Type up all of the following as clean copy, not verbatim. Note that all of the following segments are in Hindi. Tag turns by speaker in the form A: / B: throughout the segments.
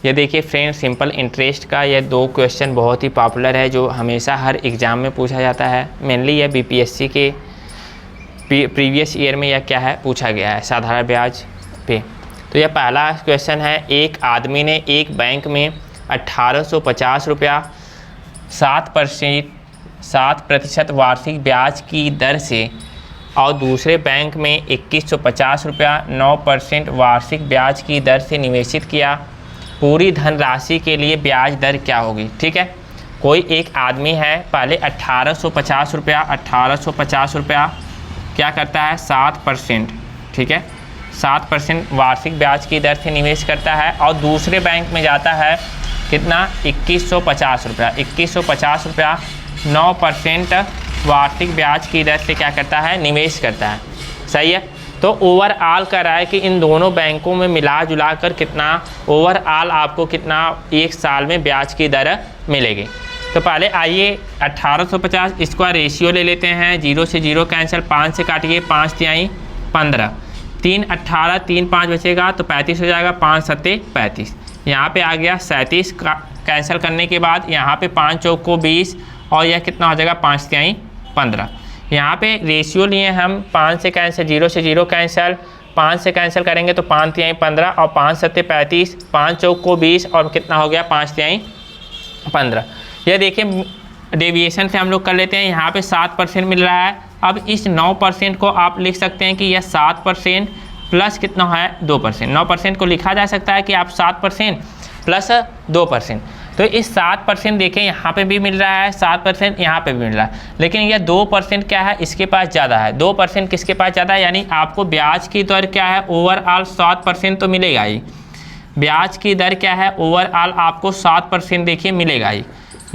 A: ये देखिए फ्रेंड, सिंपल इंटरेस्ट का ये 2 क्वेश्चन बहुत ही पॉपुलर है, जो हमेशा हर एग्ज़ाम में पूछा जाता है। मेनली यह बीपीएससी के प्रीवियस ईयर में यह क्या है पूछा गया है, साधारण ब्याज पे। तो यह पहला क्वेश्चन है, एक आदमी ने एक बैंक में 1850 रुपया 7% वार्षिक ब्याज की दर से और दूसरे बैंक में 2150 रुपया 9% वार्षिक ब्याज की दर से निवेशित किया। पूरी धनराशि के लिए ब्याज दर क्या होगी? ठीक है, कोई एक आदमी है, पहले 1850 रुपया क्या करता है 7%, ठीक है, 7% वार्षिक ब्याज की दर से निवेश करता है और दूसरे बैंक में जाता है कितना 2150 रुपया 9% वार्षिक ब्याज की दर से क्या करता है निवेश करता है। सही है। तो ओवरऑल कर रहा है कि इन दोनों बैंकों में मिला जुला कर कितना ओवरऑल आपको कितना एक साल में ब्याज की दर मिलेगी। तो पहले आइए 1850 इसका रेशियो ले लेते हैं, 0 से 0 कैंसिल, 5 से काटिए, 5 तिहाई 15, 3 18 3 5 बचेगा तो 35 हो जाएगा, 5 सत्ते 35, यहाँ पे आ गया 37 का कैंसिल करने के बाद यहाँ पे 5 चौक को 20 और यह कितना हो जाएगा 5 तिहाई 15। यहाँ पे रेशियो लिए हम 5 से कैंसिल, 0 से 0 कैंसिल, 5 से कैंसिल करेंगे तो 5 तिहाई 15 और 5 सत्ते 35, 5 चौक को 20 और कितना हो गया 5 तिहाई 15। यह देखिए डेविएशन से हम लोग कर लेते हैं, यहाँ पे 7% मिल रहा है। अब इस 9% को आप लिख सकते हैं कि यह 7% प्लस कितना है 2%। 9% को लिखा जा सकता है कि आप 7% प्लस 2%। तो इस 7% देखें यहाँ पे भी मिल रहा है, 7% यहाँ पे भी मिल रहा है, लेकिन यह 2% क्या है इसके पास ज़्यादा है। 2% किसके पास ज़्यादा है, यानी आपको ब्याज की दर क्या है ओवरऑल 7% तो मिलेगा ही। ब्याज की दर क्या है ओवरऑल आपको 7% देखिए मिलेगा ही,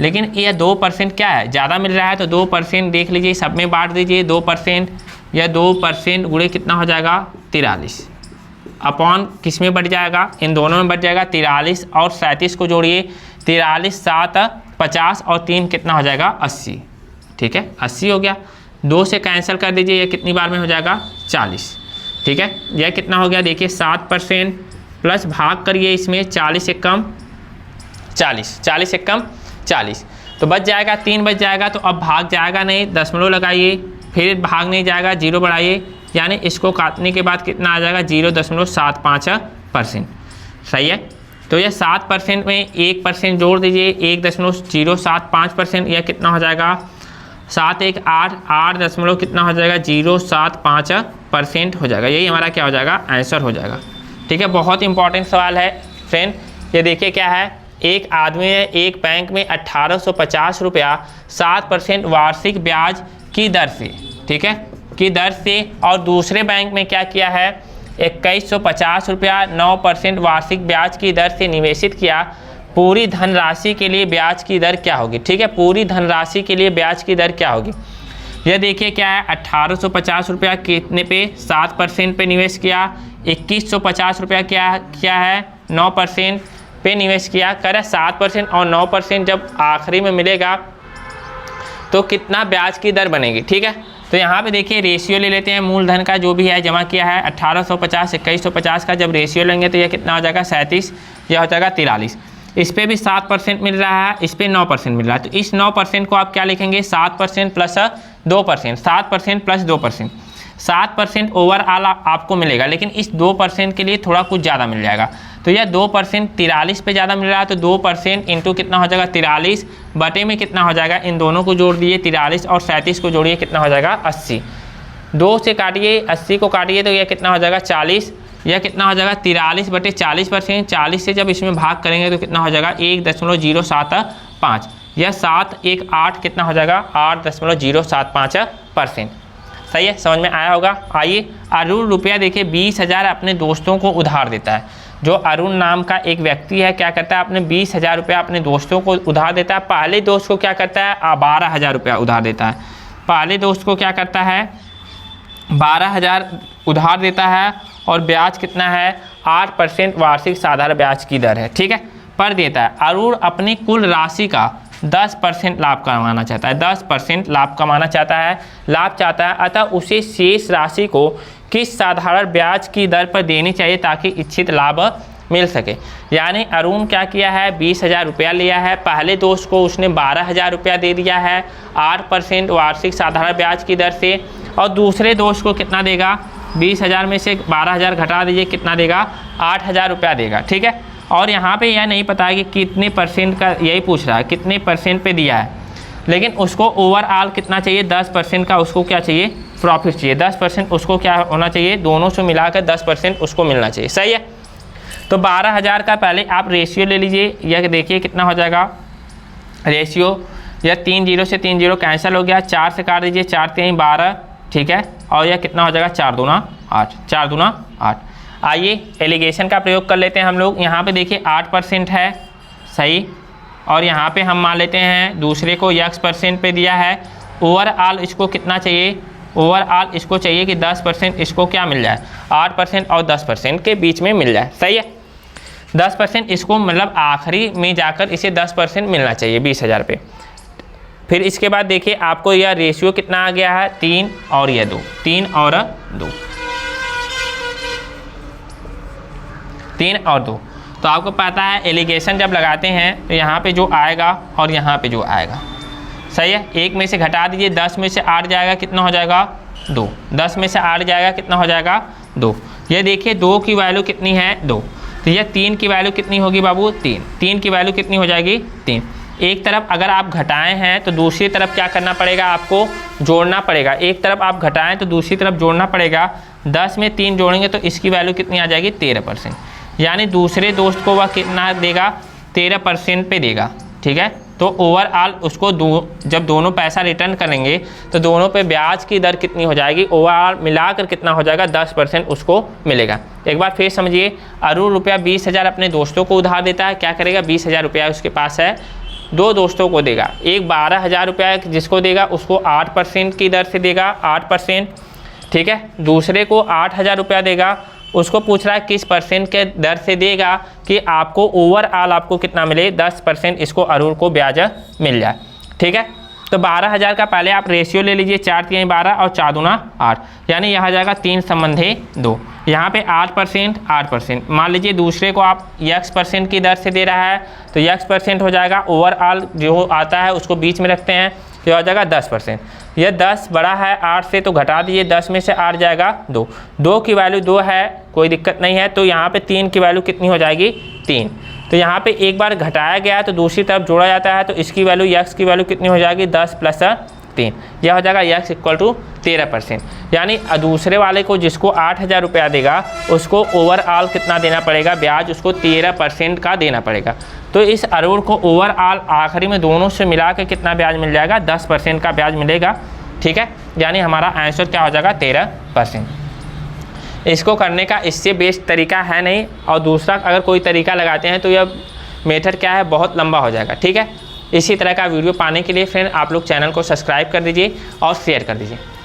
A: लेकिन यह 2% क्या है ज़्यादा मिल रहा है। तो 2% देख लीजिए, सब में बांट दीजिए 2%, यह 2% गुणे कितना हो जाएगा 43 अपॉन किस में बढ़ जाएगा, इन दोनों में बढ़ जाएगा 43 और 37 को जोड़िए, 43 7 50 और 3 कितना हो जाएगा 80, ठीक है 80 हो गया। 2 से कैंसिल कर दीजिए, यह कितनी बार में हो जाएगा 40, ठीक है। यह कितना हो गया देखिए 7% प्लस भाग करिए इसमें 40 से कम 40, तो बच जाएगा 3 बच जाएगा। तो अब भाग जाएगा नहीं, दशमलव लगाइए, फिर भाग नहीं जाएगा 0 बढ़ाइए, यानी इसको काटने के बाद कितना आ जाएगा 0.75%। सही है। तो यह 7% में 1% जोड़ दीजिए, 1.075%, यह कितना हो जाएगा 7 1 8 8 दशमलव कितना हो जाएगा 0.75% हो जाएगा। यही हमारा क्या हो जाएगा आंसर हो जाएगा। ठीक है, बहुत इंपॉर्टेंट सवाल है फ्रेंड। ये देखिए क्या है, एक आदमी ने एक बैंक में 1850 रुपया 7% वार्षिक ब्याज की दर से, ठीक है की दर से, और दूसरे बैंक में क्या किया है 2150 रुपया 9% वार्षिक ब्याज की दर से निवेशित किया। पूरी धनराशि के लिए ब्याज की दर क्या होगी? ठीक है, पूरी धनराशि के लिए ब्याज की दर क्या होगी? यह देखिए क्या है, 1850 रुपया कितने पे 7% पे निवेश किया, 2150 रुपया क्या है 9% पे निवेश किया। करे 7% और 9% जब आखिरी में मिलेगा तो कितना ब्याज की दर बनेगी। ठीक है, तो यहाँ पे देखिए रेशियो ले लेते हैं, मूलधन का जो भी है जमा किया है 1850 2150 का जब रेशियो लेंगे तो यह कितना हो जाएगा 37, यह हो जाएगा 43। इस पे भी 7% मिल रहा है, इस पे 9% मिल रहा है। तो इस 9% को आप क्या लिखेंगे 7% प्लस 2%, 7% प्लस 2%, 7% ओवरऑल आपको मिलेगा, लेकिन इस 2% के लिए थोड़ा कुछ ज़्यादा मिल जाएगा। तो यह 2% 43 पे ज़्यादा मिल रहा है, तो 2% इंटू कितना हो जाएगा 43 बटे में कितना हो जाएगा, इन दोनों को जोड़ दिए 43 और 37 को जोड़िए कितना हो जाएगा 80। 2 से काटिए 80 को काटिए तो यह कितना हो जाएगा 40, यह कितना हो जाएगा 43 बटे 40%। 40 से जब इसमें भाग करेंगे तो कितना हो जाएगा 1.075, यह 7 1 8 कितना हो जाएगा 8.075%। सही है, समझ में आया होगा। आइए, अरुण रुपया देखिए 20,000 अपने दोस्तों को उधार देता है। जो अरुण नाम का एक व्यक्ति है क्या करता है, अपने 20,000 रुपया अपने दोस्तों को उधार देता है। पहले दोस्त को क्या करता है 12,000 रुपया उधार देता है। पहले दोस्त को क्या करता है 12,000 उधार देता है और ब्याज कितना है 8% वार्षिक साधारण ब्याज की दर है। ठीक है, पर देता है। अरुण अपनी कुल राशि का 10% लाभ कमाना चाहता है, 10% लाभ कमाना चाहता है, लाभ चाहता है, अतः उसे शेष राशि को किस साधारण ब्याज की दर पर देनी चाहिए ताकि इच्छित लाभ मिल सके। यानी अरुण क्या किया है, 20,000 रुपया लिया है, पहले दोस्त को उसने 12,000 रुपया दे दिया है 8% वार्षिक साधारण ब्याज की दर से, और दूसरे दोस्त को कितना देगा, 20,000 में से 12,000 घटा दीजिए, कितना देगा, 8,000 रुपया देगा। ठीक है, और यहाँ पे यह नहीं पता है कि कितने परसेंट का, यही पूछ रहा है कितने परसेंट पे दिया है, लेकिन उसको ओवरऑल कितना चाहिए, 10% का उसको क्या चाहिए, प्रॉफिट चाहिए। 10% उसको क्या होना चाहिए, दोनों से मिलाकर 10% उसको मिलना चाहिए। सही है, तो 12,000 का पहले आप रेशियो ले लीजिए। यह देखिए कितना हो जाएगा रेशियो, यह 3 0 से 3 0 कैंसिल हो गया, 4 से काट दीजिए, 4 3 12, ठीक है, और यह कितना हो जाएगा, 4 दूना 8, 4 दूना 8। आइए एलिगेशन का प्रयोग कर लेते हैं हम लोग। यहाँ पे देखिए 8% है, सही, और यहाँ पे हम मान लेते हैं दूसरे को x% पे दिया है। ओवरऑल इसको कितना चाहिए, ओवरऑल इसको चाहिए कि 10% इसको क्या मिल जाए, 8% और 10% के बीच में मिल जाए। सही है, 10% इसको मतलब आखिरी में जाकर इसे 10% मिलना चाहिए 20,000 पे। फिर इसके बाद देखिए आपको यह रेशियो कितना आ गया है, 3 और यह 2, 3 और 2, 3 और 2। तो आपको पता है एलिगेशन जब लगाते हैं तो यहाँ पे जो आएगा और यहाँ पे जो आएगा, सही है, 1 में से घटा दीजिए, 10 में से 8 जाएगा, कितना हो जाएगा, 2, 10 में से 8 जाएगा, कितना हो जाएगा, 2। ये देखिए 2 की वैल्यू कितनी है, 2, तो यह 3 की वैल्यू कितनी होगी बाबू, 3, 3 की वैल्यू कितनी हो जाएगी, 3। एक तरफ अगर आप घटाएं हैं तो दूसरी तरफ क्या करना पड़ेगा, आपको जोड़ना पड़ेगा। एक तरफ आप घटाएं तो दूसरी तरफ जोड़ना पड़ेगा। 10 में 3 जोड़ेंगे तो इसकी वैल्यू कितनी आ जाएगी, 13%। यानी दूसरे दोस्त को वह कितना देगा, 13% पे देगा। ठीक है, तो ओवरऑल उसको जब दोनों पैसा रिटर्न करेंगे तो दोनों पे ब्याज की दर कितनी हो जाएगी, ओवरऑल मिलाकर कितना हो जाएगा, 10% उसको मिलेगा। एक बार फिर समझिए, अरुण रुपया 20,000 अपने दोस्तों को उधार देता है। क्या करेगा, 20,000 रुपया उसके पास है, 2 दोस्तों को देगा। एक 12,000 रुपया जिसको देगा उसको 8% की दर से देगा, 8%। ठीक है, दूसरे को 8,000 रुपया देगा, उसको पूछ रहा है किस परसेंट के दर से देगा कि आपको ओवरऑल आपको कितना मिले, 10% इसको अरुण को ब्याज मिल जाए। ठीक है, तो 12,000 का पहले आप रेशियो ले लीजिए, 4 3 12 और 4 दूना 8, यानी यह आ जाएगा 3 संबंधी 2। यहाँ पे 8%, 8%, मान लीजिए दूसरे को आप x% की दर से दे रहा है तो x% हो जाएगा, ओवरऑल जो आता है उसको बीच में रखते हैं, ये हो जाएगा 10%। यह 10 बड़ा है 8 से तो घटा दीजिए, 10 में से 8 जाएगा 2, 2 की वैल्यू 2 है, कोई दिक्कत नहीं है। तो यहाँ पे 3 की वैल्यू कितनी हो जाएगी, 3। तो यहाँ पे एक बार घटाया गया तो दूसरी तरफ जोड़ा जाता है, तो इसकी वैल्यू x की वैल्यू कितनी हो जाएगी, 10 + 3, यह हो जाएगा x = 13%। यानी दूसरे वाले को जिसको 8,000 रुपया देगा उसको ओवरऑल कितना देना पड़ेगा, ब्याज उसको 13% का देना पड़ेगा। तो इस अरुण को ओवरऑल आखिरी में दोनों से मिला के कितना ब्याज मिल जाएगा, 10% का ब्याज मिलेगा। ठीक है, यानी हमारा आंसर क्या हो जाएगा, 13%। इसको करने का इससे बेस्ट तरीका है नहीं, और दूसरा अगर कोई तरीका लगाते हैं तो यह मेथड क्या है, बहुत लंबा हो जाएगा। ठीक है, इसी तरह का वीडियो पाने के लिए फ्रेंड आप लोग चैनल को सब्सक्राइब कर दीजिए और शेयर कर दीजिए।